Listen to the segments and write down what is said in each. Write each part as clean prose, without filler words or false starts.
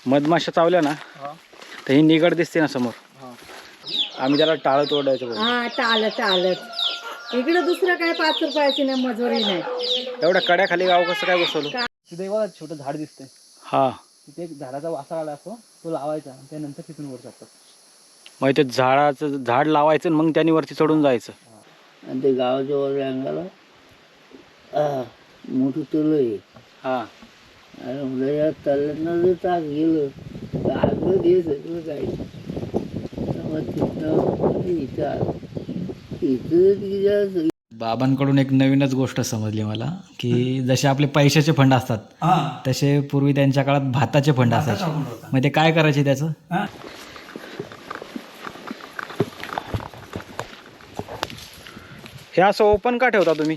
मधमाशा चावल्या ना हा तर ही निगड दिसते ना समोर. हा आम्ही त्याला टाळत ओढायचं बोलतो. हा टाळत इकडे दुसरं काय 5 रुपयाची नाही मजुरी नाही. एवढ्या कड्याखाली गाव कसं काय बसवलं? तिथे बघा छोटं झाड दिसतंय, हा तिथे एक झाडाचा वासा आला असतो, तो लावायचा आणि त्यानंतर तिथून वर जातात. मग ते झाडाचं झाड लावायचं आणि मग त्यानी वरती चढून जायचं. आणि ते गावाच्या वर अंगाला मोठं तळ आहे. हा आणि म्हणजे या तळ्यातनं जर टाक गेलं तर आगलं हे सगळं जायचं. मग तिथनं इथं आलं, इथं तिच्या बाबांकडून एक नवीनच गोष्ट समजली मला की जसे आपले पैशाचे फंड असतात तसे पूर्वी त्यांच्या काळात भाताचे फंड असायचे. मग ते काय करायचे त्याचं? हे असं ओपन का ठेवता तुम्ही?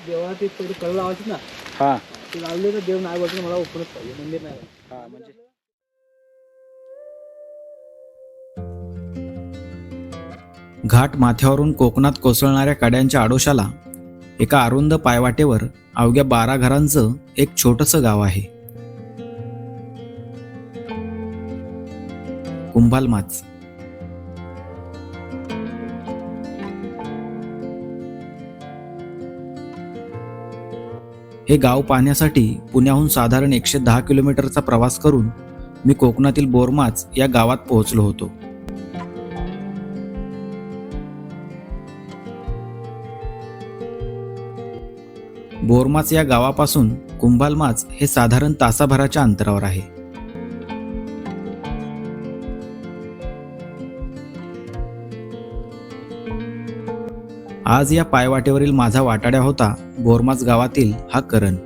देवाला ते थोडी कळ लावायची ना, हा ते लावले तर देव नाही बोलतो, मला ओपनच पाहिजे, मंदिर नाही. हा म्हणजे घाट माथ्यावरून कोकणात कोसळणाऱ्या कड्यांच्या आडोशाला एका अरुंद पायवाटेवर अवघ्या 12 घरांचं एक छोटंसं गाव आहे, कुंभालमाच. हे गाव पाहण्यासाठी पुण्याहून साधारण 110 किलोमीटरचा प्रवास करून मी कोकणातील बोरमाच या गावात पोहोचलो होतो. बोरमाच या गावापासून कुंभालमाच हे साधारण तासाभराच्या अंतरावर आहे. आज या पायवाटेवरील माझा वाटाड्या होता बोरमाच गावातील हा करण.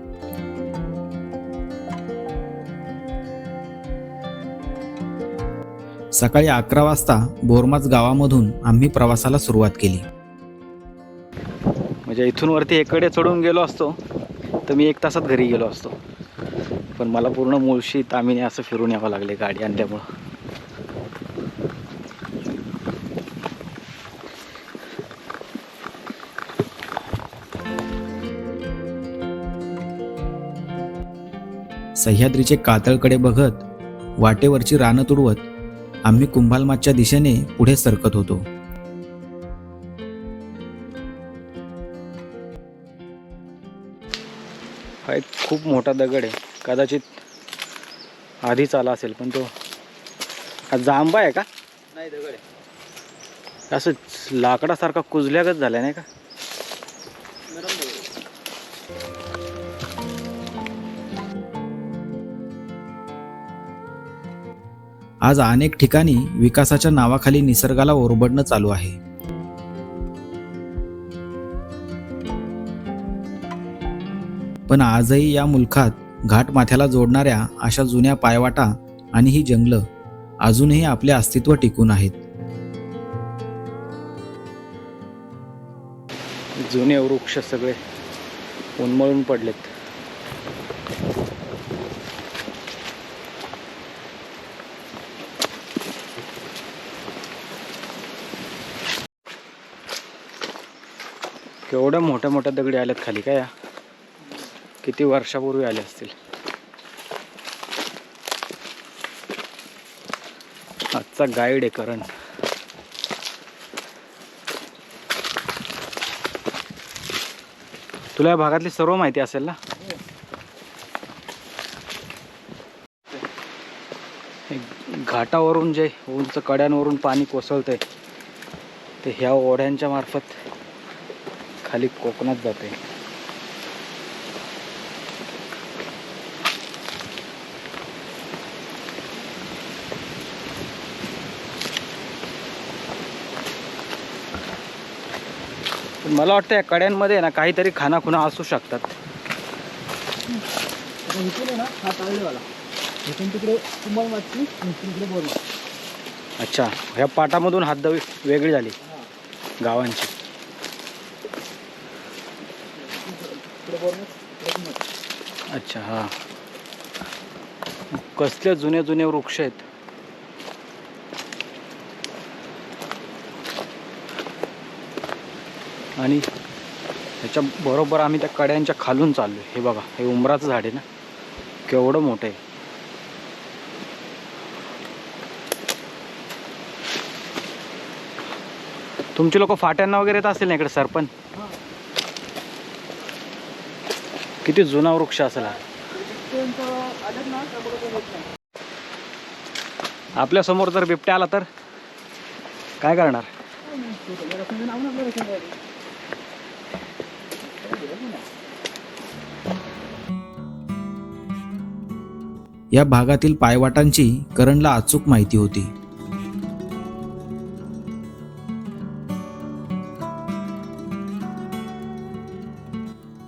सकाळी 11 वाजता बोरमाच गावामधून आम्ही प्रवासाला सुरुवात केली. म्हणजे इथून वरती एकडे चढून गेलो असतो तर मी 1 तासात घरी गेलो असतो. पण मला पूर्ण मुळशी तामिनी असं फिरून यावं लागले गाडी आणल्यामुळं. सह्याद्रीचे कातळकडे बघत वाटेवरची रानं तुडवत आम्ही कुंभालमाचच्या दिशेने पुढे सरकत होतो. हा एक खूप मोठा दगड आहे, कदाचित आधीच आला असेल, पण तो हा जांबा आहे का? नाही, दगड आहे. असं लाकडासारखा कुजल्यागत झाला नाही का? नरम दगड आहे. आज अनेक ठिकाणी विकासाच्या नावाखाली निसर्गाला ओरबडणं चालू आहे. पण आजही या मुलखात घाट माथ्याला जोडणाऱ्या अशा जुन्या पायवाटा आणि ही जंगलं अजूनही आपले अस्तित्व टिकून आहेत. जुने वृक्ष सगळे उन्मळून पडलेत. केवढ्या मोठ्या मोठ्या दगडी आल्यात खाली काय? किती वर्षापूर्वी आले असतील. आजचा गाईड आहे करण. तुला या भागातली सर्व माहिती असेल ना? घाटावरून जे उंच कड्यांवरून पाणी कोसळतंय ते ह्या ओढ्यांच्या मार्फत खाली कोकणात जाते. मला वाटतं या कड्यांमध्ये ना काहीतरी खानाखुणा असू शकतात. इथून आहे ना, हा ताळलेवाला, इथून तिकडे कुंभालमाचची, इथून तिकडे बोरमाच. अच्छा, ह्या पाटामधून हद्द वेगळी झाली गावांची. इकडे बोरमाच, इकडे कुंभालमाच. अच्छा, हा. कसले जुने जुने वृक्ष आहेत. आणि ह्याच्या बरोबर आम्ही त्या कड्यांच्या खालून चाललो. हे बघा, हे उंबराचं झाड आहे ना, केवढं मोठं आहे. तुमचे लोक फाट्यांना वगैरे येत असतील ना इकडे सरपंच. किती जुना वृक्ष असेल हा. आलं ना त्यामुळे होत नाही. आपल्या समोर जर बिबट्या आला तर काय करणार? जरा समजून आणू ना आपल्या रेशनमध्ये. या भागातील पायवाटांची करणला अचूक माहिती होती.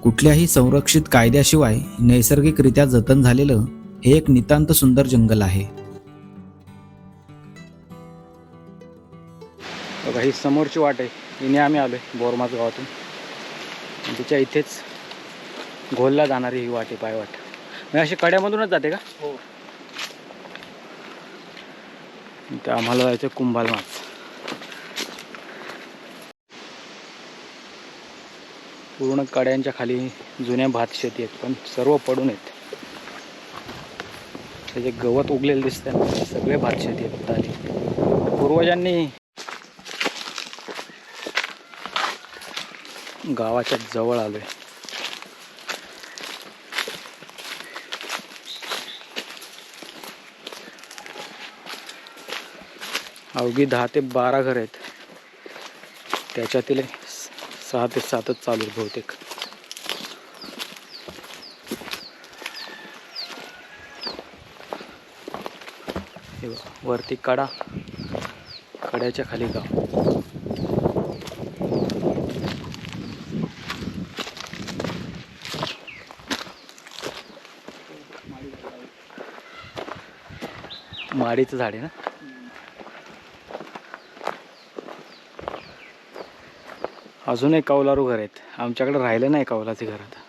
कुठल्याही संरक्षित कायद्याशिवाय नैसर्गिकरित्या जतन झालेलं हे एक नितांत सुंदर जंगल आहे. बघा ही समोरची वाट आहे, हिने आम्ही आलोय बोरमाज गावातून. तिच्या इथेच घोलला जाणारी ही वाट आहे, पायवाट. म्हणजे अशी कड्यामधूनच जाते का? हो. तर आम्हाला जायचं कुंभालमाच. पूर्ण कड्यांच्या खाली जुन्या भात शेती आहेत, पण सर्व पडून आहेत. त्याचे गवत उगलेले दिसतात, सगळे भात शेती आहेत आली. पूर्वजांनी गावाच्या जवळ आलोय. अवघी 10 ते 12 घर आहेत, त्याच्यातील 6 ते 7च चालू आहेत बहुतेक. हे बघा, वरती कडा, कड्याच्या खाली गाव. माडीचं झाड आहे ना. अजूनही कौलारू घर आहेत, आमच्याकडे राहिले नाही कौलाचे घर आता.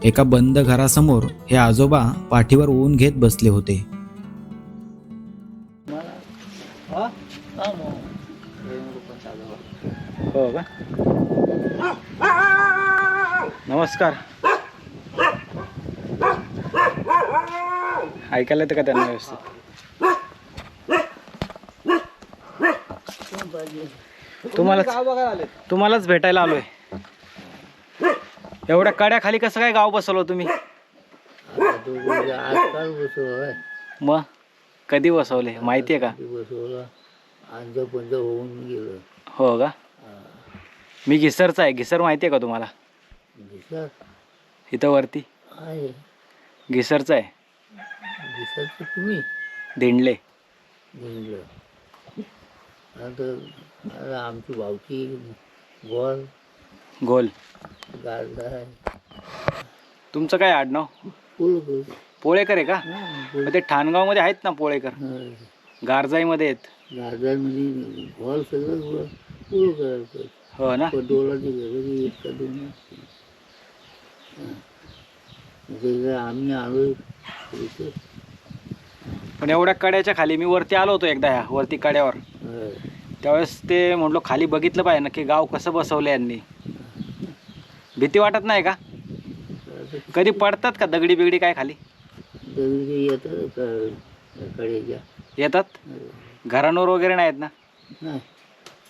एका बंद घरासमोर हे आजोबा पाठीवर ऊन घेत बसले होते. हा? हो का? नमस्कार. ऐकायला येतं का त्यांना व्यवस्थित? तुम्हालाच गाव बघायला आले. तुम्हालाच भेटायला आलोय. एवढ्या कड्याखाली कसं काय गाव बसवलं तुम्ही? आजकाल बसवलं मग कधी बसवले माहिती आहे का? बसवलं अंधपंध होऊन गेलं. हो का? मी घिसरचा आहे. घिसर माहिती आहे का तुम्हाला? दिसत इथं वरती आहे. घिसरचा आहे. दिसत तुम्ही दिंडले. निघलं आता आमची भावकी गोल गोल. गाडा आहे. तुमचं काय आडनाव? फुल पोळेकर आहे का? मग ते ठाणगावमध्ये आहेत ना पोळेकर, गारजाईमध्ये आहेत. गार्डनमध्ये हॉल सगळं फुल करायचं. हो ना. पटोलाची घरं एक का दोन असते. आम्ही आलो इथे. पण एवढ्या कड्याच्या खाली मी वरती आलो होतो एकदा, ह्या वरती कड्यावर. त्यावेळेस ते म्हटलो खाली बघितलं पाहिजे ना की गाव कसं बसवलं यांनी. भीती वाटत नाही का? कधी पडतात का दगडी बिगडी काय खाली? दगडी येतात कड्याच्या. येतात? घरांवर वगैरे नाहीत ना? नाही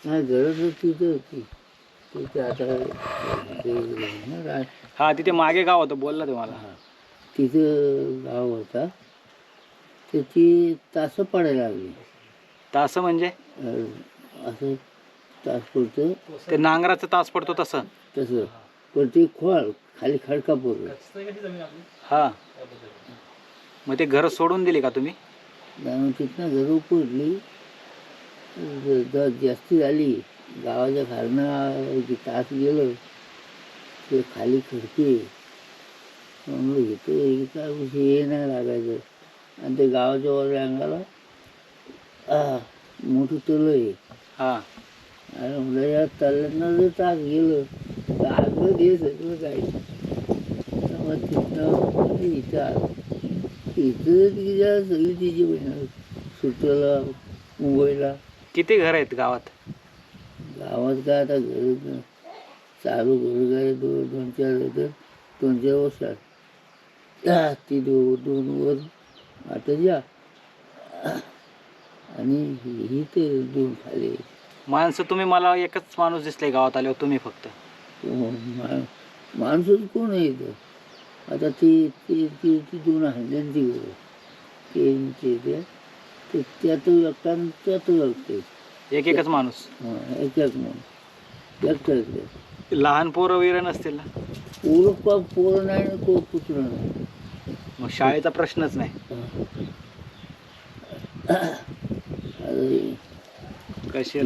नाही गरज तिथं होती. तिथे आता हा तिथे मागे गाव होतं, बोलला तुम्हाला. तिथं गाव होता. त्याची तासं पडायला लागली. तास म्हणजे असं तास पडतं ते नांगराचं तास पडतो तसं. तसं पण ते खोळ खाली खडका पडलं. हा मग ते घर सोडून दिली का तुम्ही? तिथनं घरं पडली. जास्ती झाली गावाच्या खालनं तास गेलं ते खाली खडके म्हणलं इथं हे नाही लागायचं. आणि ते गावाच्या वर अंगाला मोठं तळ आहे. हा आणि म्हणलं या तळ्यांना जर तास गेलं तर आगलं दे सगळं काय. मग तिथनं इथं आलं. इथं तिच्या सगळी तिची बहिण सुट्ट्याला मुंबईला. किती घर आहेत गावात? गावात काय आता घर चालू घर काय 2-4 वर्षात ती दोन वर वाटायच्या आणि ही ते दोन खाली. माणसं तुम्ही मला एकच माणूस दिसले गावात आल्यावर, तुम्ही फक्त. माणसं कोण आहे इथं? आता ती ती ती ती दोन हंड्यान ती त्यात व्यक्त आणि त्यात व्यक्त एकच माणूस. एकच म्हणून एकटं. लहान पोरं वगैरे नसतील ना? पोरं नाही ना, पुत्र नाही. मग शाळेचा प्रश्नच नाही. कशी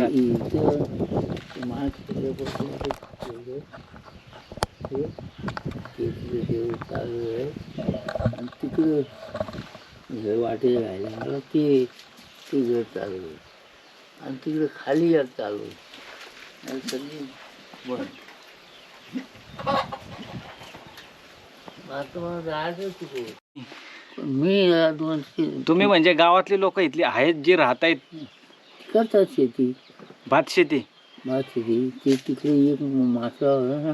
चालू आहे आणि तिकडं घर वाटे राहिले मला ते घर चालू आहे आणि तिकडे खाली एक चालू आहे आणि सगळी बंद. आता मला जायचं तिकडे. मी दोन तुम्ही म्हणजे गावातली लोक इथली आहेत जी राहत आहेत, करतात शेती, भात शेती. भात शेती. ते तिकडे एक मासा होता ना,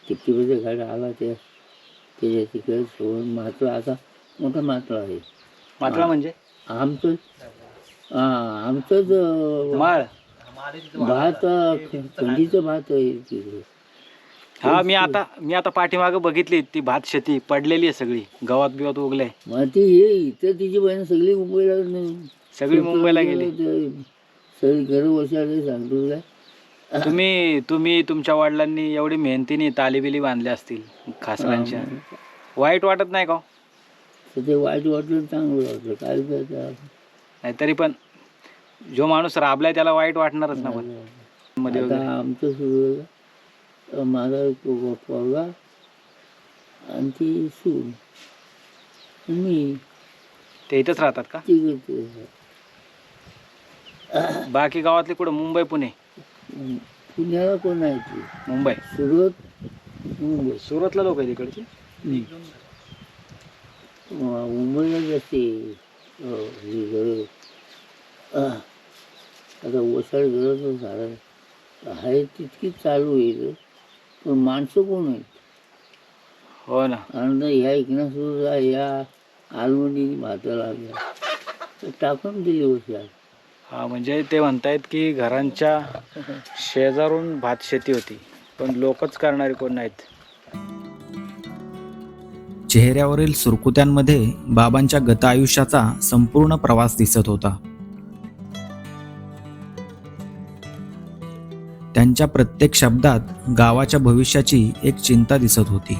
टिपटिपीचा घाट आला त्याच्या तिकडे सोडून मात्र आता मोठा मात्र आहे. मात्र म्हणजे आमचंच माळ. भात थंडीचं भात आहे तिकडे. हा, मी आता पाठीमागं बघितली ती भात शेती पडलेली आहे सगळी, गवत बिवत उगलंय. मग ती हे इथं तिची बहीण सगळी मुंबईला सगळी मुंबईला गेली. सगळी घर बसायला सांगतो. तुम्ही तुमच्या वडिलांनी एवढी मेहनतीने तालीबिली बांधल्या असतील खासरांच्या, वाईट वाटत नाही का? ते वाईट वाटलं चांगलं वाटलं काय करता. नाही तरी पण जो माणूस राबलाय त्याला वाईट वाटणारच ना. पण मध्ये आता वगैरे आमचं सुरू माझा पोरगा आणि ती सून मी ते इथंच राहतात का? तिकडे बाकी गावातले कुठं? मुंबई पुणे? पुण्याला कोण आहे ती? मुंबई. मुंबई सुरतला लोक आहे तिकडचे. मुंबईला जाते घर. आता वसाड घराचं झालं आहे तितकी चालू आहे, पण माणसं कोण आहेत? हो ना. आणि ह्या इकडं सुद्धा या आलमंडीने भाताला टाकून दिली वसाड. हा, म्हणजे ते म्हणतायत की घरांच्या शेजारून भात शेती होती, पण लोकच करणारे कोण नाहीत. चेहऱ्यावरील सुरकुत्यांमध्ये बाबांच्या गत आयुष्याचा संपूर्ण प्रवास दिसत होता. त्यांच्या प्रत्येक शब्दात गावाच्या भविष्याची एक चिंता दिसत होती.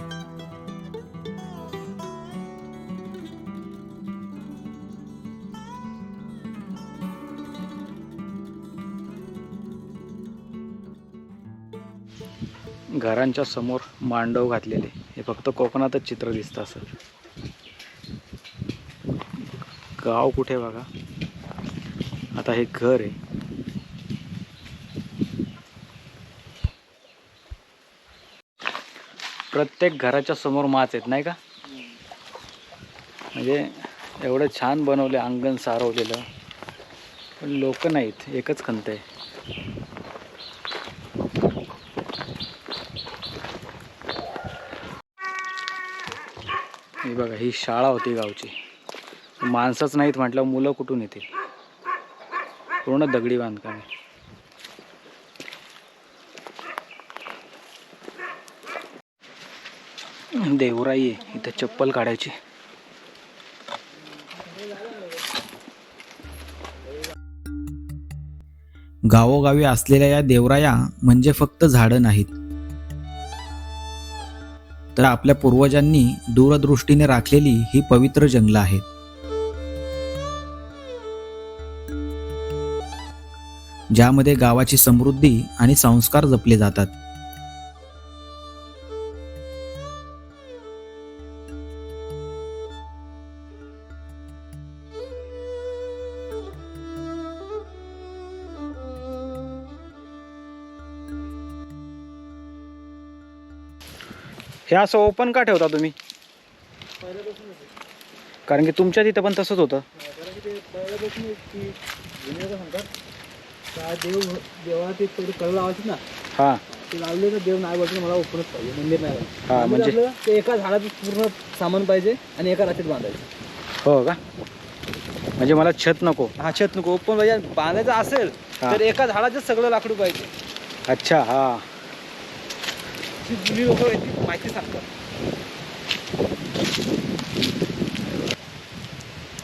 घरांच्या समोर मांडव घातलेले, हे फक्त कोकणातच चित्र दिसतं असं. गाव कुठे बघा. आता हे घर आहे. प्रत्येक घराच्या समोर माच आहेत नाही का? म्हणजे एवढं छान बनवलं, अंगण सारवलेलं, पण लोक नाहीत. एकच खंत आहे. ही बघा, ही शाळा होती गावची. माणसंच नाहीत म्हटलं मुलं कुठून येतील? पूर्ण दगडी बांधकाम आहे. देवराई आहे, इथं चप्पल काढायची. गावोगावी असलेल्या या देवराया म्हणजे फक्त झाडं नाहीत, तर आपल्या पूर्वजांनी दूरदृष्टीने राखलेली ही पवित्र जंगलं आहेत. ज्यामध्ये गावाची समृद्धी आणि संस्कार जपले जातात. हे असं ओपन का ठेवता तुम्ही? कारण की तुमच्या तिथं पण तसंच होतं. देवा ते थोडी कळ लावायची ना, हां, ते लावले तर देव नाही बोलतो मला ओपनच पाहिजे, मंदिर नाही पाहिजे. हा, म्हणजे- आपलं ते एका झाडाचं पूर्ण सामान पाहिजे आणि एका रात्रीत बांधायचं. हो का? म्हणजे मला छत नको. हा छत नको, ओपन पाहिजे. बांधायचं असेल हा. तर एका झाडाचं सगळं लाकडू पाहिजे. अच्छा, हा. जी जुनी लोक माहिती सांगतात.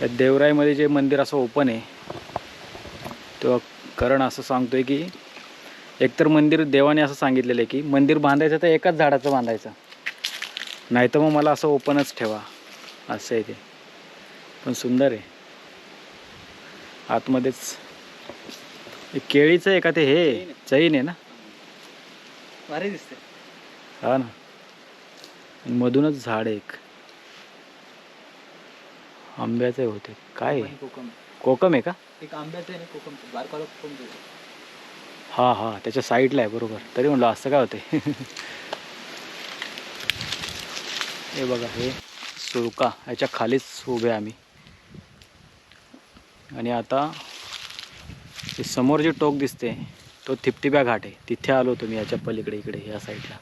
या देवराईमध्ये जे मंदिर असं ओपन आहे, तेव्हा करण असं सांगतोय की एकतर मंदिर देवाने असं सांगितलेलं आहे की मंदिर बांधायचं तर एकाच झाडाचं बांधायचं, नाही तर मग मला असं ओपनच ठेवा, असं आहे ते. पण सुंदर आहे. आतमध्येच हे केळीचं आहे का ते? हे चैन आहे ना? भारी दिसते. हा ना. आणि मधूनच झाड आहे एक आंब्याचे होते. काय आहे? कोकम. कोकम आहे का? एक आंब्याचं आहे कोकम, बारकाला कोकम. हा हा, त्याच्या साईडला आहे. बरोबर. तरी म्हणलं असं काय होते. हे बघा, हे सुळका, ह्याच्या खालीच उभे आम्ही. आणि आता हे समोर जे टोक दिसते तो थिपथिप्या घाट आहे. तिथे आलो होतो मी, याच्या पलीकडे इकडे या साईडला.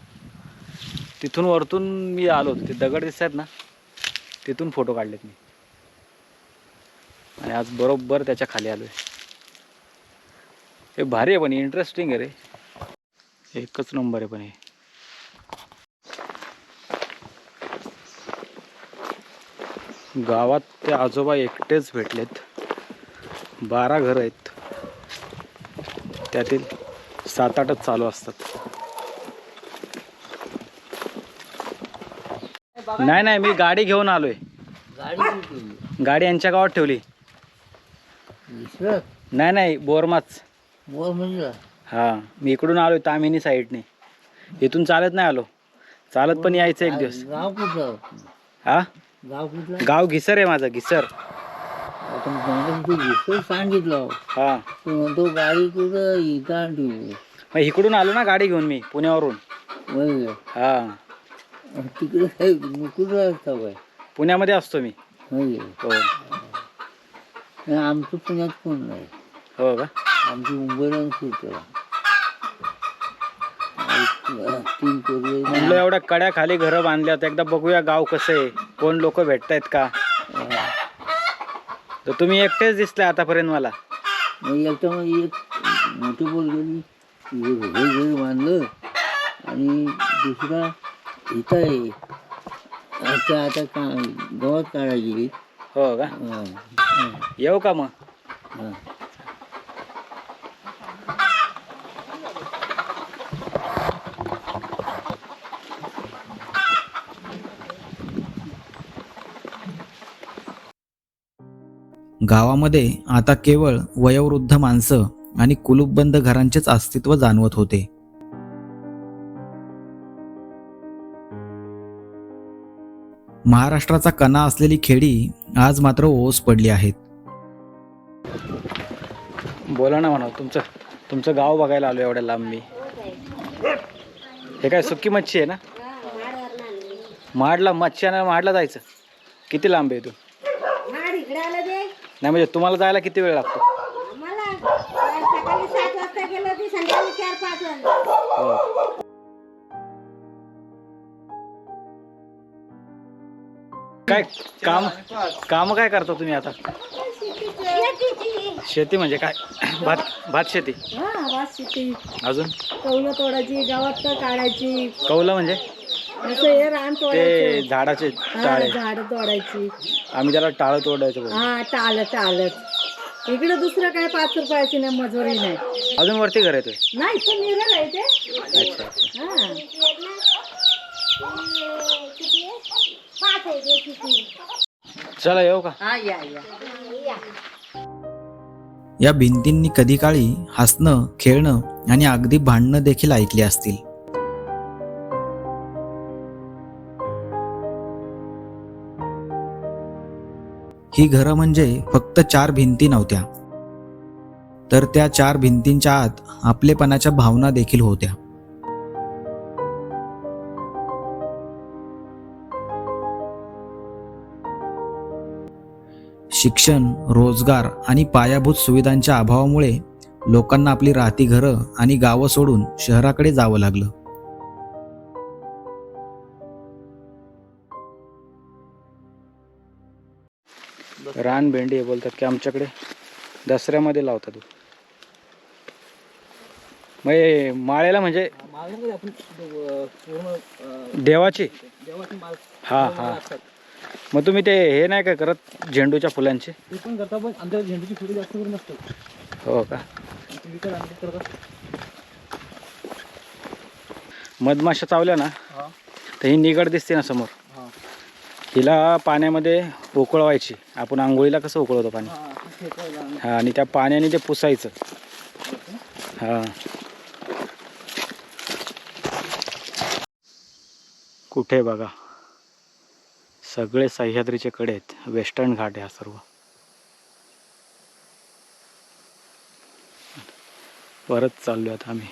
तिथून वरतून मी आलो होतो. ते दगड दिसत आहेत ना, तिथून फोटो काढलेत मी. आणि आज बरोबर त्याच्या खाली आलोय. हे भारी आहे, पण इंटरेस्टिंग आहे रे. एकच नंबर आहे. पण हे गावात ते आजोबा एकटेच भेटलेत. 12 घरं आहेत, त्यातील 7-8च चालू असतात. नाही नाही, मी गाडी घेऊन आलोय. गाडी यांच्या गावात ठेवली. नाही नाही, बोरमाच. हा, मी इकडून आलोय तामिनी साईडने. इथून चालत नाही आलो, चालत पण यायचं एक दिवस. गाव कुठं? हा, गाव कुठलं? गाव घिसर आहे माझं, घिसर. आपण तू घिसर सांगितलं, हा, तू म्हणतो गाडी कुठं इथं आणली. मग इकडून आलो ना गाडी घेऊन मी पुण्यावरून. होय हा, तिकडे काय कुठं असता काय? पुण्यामध्ये असतो मी. होय. हो. नाही, आमचं पुण्यात कोण नाही. हो का? आमची मुंबईला सुटला. 3 पोरं. म्हणलं एवढ्या कड्या खाली घरं बांधल्यात, एकदा बघूया गाव कसं आहे, कोण लोक भेटतायत का. तर तुम्ही एकटेच दिसले आतापर्यंत मला. मग एकटा मग एक मोठी बोल गेली, घर बांधलं. आणि दुसरा इथं आहे, आता गावात काढायला गेली. हो का? येऊ का मग? हां. गावामध्ये आता केवळ वयोवृद्ध माणसं आणि कुलूपबंद घरांचेच अस्तित्व जाणवत होते. महाराष्ट्राचा कणा असलेली खेडी आज मात्र ओस पडली आहेत. बोला ना म्हणा. तुमचं गाव बघायला आलो एवढ्या लांब मी. हे काय सुकी मच्छी आहे ना? माडला मच्छी आणायला माडला जायचं? किती लांब आहे तू? नाही म्हणजे तुम्हाला जायला किती वेळ लागतो? सकाळी 7 वाजता गेलो की संध्याकाळी 4-5 वाजता. हो. काय काम काय करता तुम्ही आता? शेती म्हणजे काय? भात शेती. हा, भात शेती. अजून कौलं तोडायची, गावात काढायची. कौलं म्हणजे असं हे रान ते तोडायचं. झाडाचे हा, टाळे. झाड तोडायची. आम्ही त्याला टाळ तोडायचं बोलतो. हा, टाळत. इकडे दुसरं काय 5 रुपयाची नाही, मजुरी नाही. अजून वरती घर येतोय? नाही, ते निरळ आहे ते. अच्छा. हा. चला येऊ का? हा, या. या भिंतींनी कधी काळी हसणं, खेळणं आणि अगदी भांडणं देखील ऐकली असतील. ही घरं म्हणजे फक्त 4 भिंती नव्हत्या, तर त्या 4 भिंतींच्या आत आपलेपणाच्या भावना देखील होत्या. शिक्षण, रोजगार आणि पायाभूत सुविधांच्या अभावामुळे लोकांना आपली राहती घरं आणि गावं सोडून शहराकडे जावं लागलं. रानभेंडी हे बोलतात की आमच्याकडे दसऱ्यामध्ये लावतात. मग हे माळेला म्हणजे माल आपण पूर्ण देवाची. देवाची माल हा हा. मग तुम्ही ते हे नाही काय करत झेंडूच्या फुलांचे? ते पण करता, पण आमच्या झेंडूची फुले जास्त करून नसतात. हो का. ते विकत आणले करतात. मधमाशा चावल्या ना हा तर ही निगड दिसते ना समोर, हा हिला पाण्यामध्ये उकळवायची. आपण आंघोळीला कसं उकळवतो पाणी, हा ठेचायला आणलं. हा, आणि त्या पाण्याने ते पुसायचं. हा. कुठे बघा, सगळे सह्याद्रीचे कडे आहेत. वेस्टर्न घाट आहे हा सर्व. परत चाललो आता आम्ही.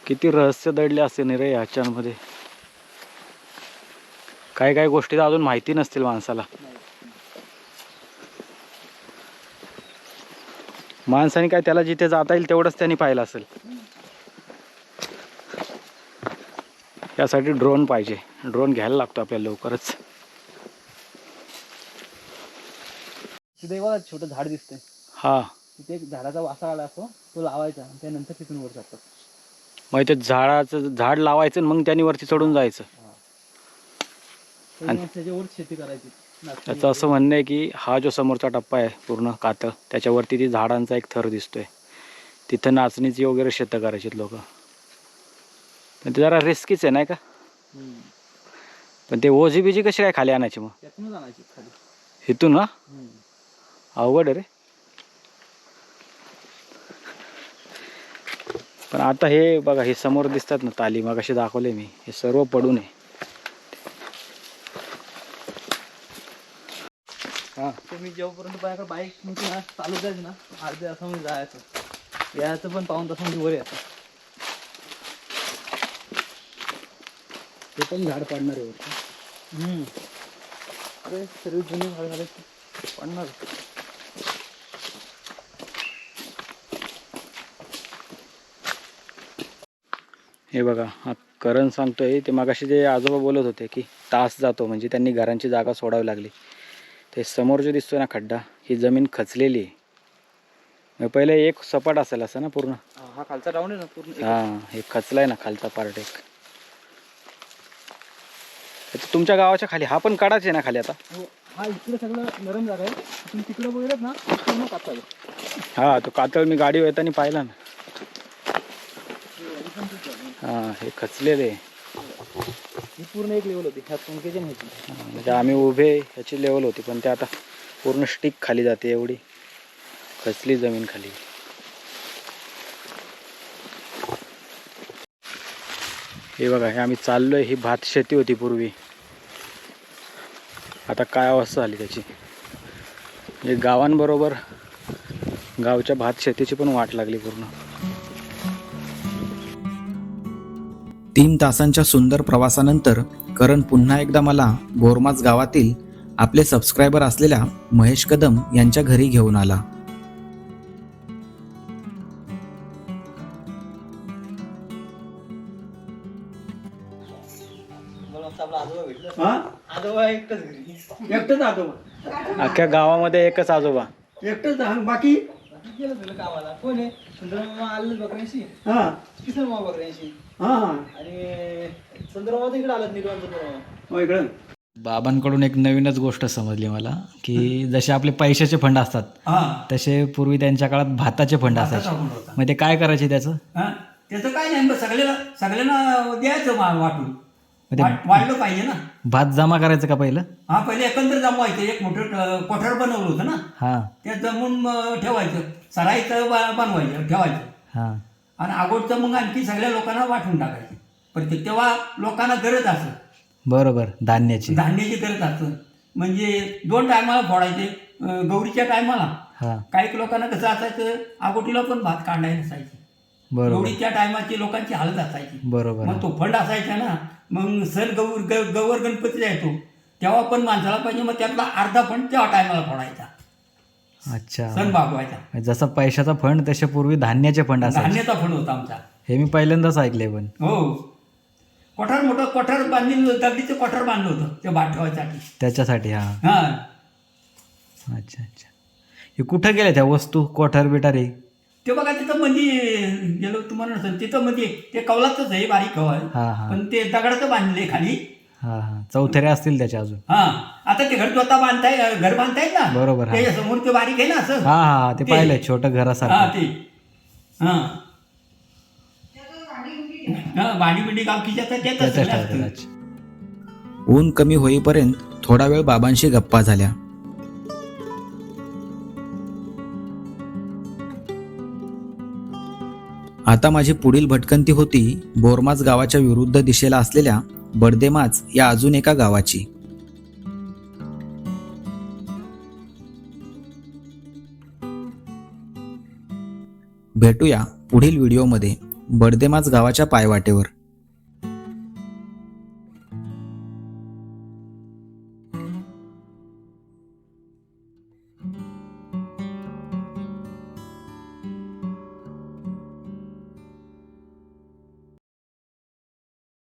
किती रहस्य दडले असते नाही रे ह्याच्यामध्ये. काही काही गोष्टी तर अजून माहिती नसतील माणसाला. माणसाने काय, त्याला जिथे जाता येईल तेवढंच त्यांनी पाहिलं असेल. त्यासाठी ड्रोन पाहिजे. ड्रोन घ्यायला लागतो आपल्याला लवकरच. तिथे एक बघा छोटं झाड दिसतंय. हा, तिथे एक झाडाचा वासा आला असतो, तो लावायचा आणि त्यानंतर तिथून वर जातात. मग ते झाड लावायचं आणि मग त्यांनी वरती चढून जायचं. त्याच्यावर शेती करायची. त्याचं असं म्हणणं आहे की हा जो समोरचा टप्पा आहे पूर्ण कातळ, त्याच्यावरती ती झाडांचा एक थर दिसतोय. तिथं नाचणीची वगैरे शेतं करायची लोक. पण ते जरा रिस्कीच आहे नाही का. पण ते ओझी बिजी कशी काय खाली आणायची मग त्यातूनच आणायची खाली. इथून? हा, अवघड आहे रे. पण आता हे बघा, हे समोर दिसतात ना ताली, मग असे दाखवले मी, हे सर्व पडून आहे. हा, तुम्ही जेव्हापर्यंत बाहेर बाईक ना चालू जायचं ना, अर्ध्या तासामध्ये जायचं. यायचं पण पाऊण तासामध्ये वर यायचं. ते पण झाड पडणार आहे वरती. अरे सर्व जुने झाड झाले पडणार. हे बघा, हा करण सांगतोय ते मगाशी जे आजोबा बोलत होते की तास जातो, म्हणजे त्यांनी घरांची जागा सोडावी लागली. ते समोर जो दिसतोय ना खड्डा, ही जमीन खचलेली आहे. मग पहिले एक सपाट असेल असं ना पूर्ण. हा खालचा राऊंड आहे ना पूर्ण. हा, हे खचलाय ना खालचा पार्ट एक. तुमच्या गावाच्या खाली हा पण कडाच आहे ना खाली आता. हो, हा इकडे सगळं नरम जागा आहे. तुम्ही तिकडे बघितलं ना, पूर्ण कातळ. हा, तो कातळ मी गाडी येताना पाहिला ना. हा, हे खचलेले. ही पूर्ण एक लेवल होती, ह्यात पंख्याची माहिती. म्हणजे आम्ही उभे ह्याची लेवल होती, पण ते आता पूर्ण स्टिक खाली जाते, एवढी खचली जमीन खाली. हे बघा, हे आम्ही चाललोय, ही भात शेती होती पूर्वी. आता काय अवस्था झाली त्याची. म्हणजे गावांबरोबर गावच्या भात शेतीची पण वाट लागली पूर्ण. 3 तासांच्या सुंदर प्रवासानंतर करण पुन्हा एकदा मला बोरमाज गावातील आपले सबस्क्रायबर असलेल्या महेश कदम यांच्या घरी घेऊन आला. आजोबा एकटाच घरी. एकटंच आजोबा, अख्ख्या गावामध्ये एकच आजोबा. एकटंच बाकी. गेलं तुला कामाला. कोण आहे? सुंदरमामा आलं बकऱ्यांशी. हा किसन मामा बकऱ्यांशी. हा आणि सुंदरमामा इकडे आलं निर्वाण सुंदरमामा. हो इकडं. बाबांकडून एक नवीनच गोष्ट समजली मला, की जसे आपले पैशाचे फंड असतात हा तसे पूर्वी त्यांच्या काळात भाताचे फंड असायचे. फंड होता. मग ते काय करायचे त्याचं? हा त्याचं काय नाही, सगळ्यांना द्यायचं वाटून. मग ते वाढलं पाहिजे ना. भात जमा करायचं का पहिलं? हा, पहिले एकंदर जमवायचं. एक मोठं कोठार बनवलं होतं ना, हा त्यात जमून ठेवायचं. सराईचं बनवायचं, ठेवायचं. हा आणि अगोदरचं मग आणखी सगळ्या लोकांना वाटून टाकायचे. प्रत्येक तेव्हा लोकांना गरज असत, बरोबर, धान्याची. धान्याची गरज असत. म्हणजे 2 टायमाला फोडायचे. गौरीच्या टायमाला हा, काही लोकांना कसं असायचं, अगोटीला पण भात काढायला नसायचे. बरोबर गौरीच्या टायमाची लोकांची हालत असायची. बरोबर. मग तो फंड असायचा ना. मग सण गौर गणपतीला येतो तेव्हा पण माणसाला पाहिजे. मग त्यातला अर्धा फंड तेव्हा टायमाला फोडायचा, अच्छा. सण भागवायचा. जसा पैशाचा फंड तसे पूर्वी धान्याचे फंड असायचे. धान्याचा फंड होता आमचा. हे मी पहिल्यांदाच ऐकले. पण हो, कोठार मोठं कोठार बांधलेलं दगडीचं कोठार बांधलं होतं ते भात ठेवायसाठी. त्याच्यासाठी हा. हा अच्छा अच्छा. हे कुठं गेल्या त्या वस्तू कोठार बिटारी? ते बघा तिथं मध्ये गेलो तुम्हाला नसेल तिथं मध्ये ते कौलातच आहे बारीक कौल हा हा पण ते दगडाचं बांधले खाली. हा हा. चौथऱ्या असतील त्याच्या अजून. हा आता ते घर स्वतः बांधताय घर बांधतायत ना बरोबर, हा. त्याच्या समोर ते बारीक आहे ना असं. हा हा ते ते- पाहिलंय छोटं हा घरासारखं. ते हा भांडी बिंडी गावकीच्या तर त्यातच त्याच्यात सगळं ठेवतात. असतं. अच्छा. ऊन कमी होईपर्यंत थोडा वेळ बाबांशी गप्पा झाल्या. आता माझी पुढील भटकंती होती बोरमाज गावाच्या विरुद्ध दिशेला असलेल्या बडदेमाज या अजून एका गावाची. भेटूया पुढील व्हिडिओमध्ये बडदेमाज गावाच्या पायवाटेवर.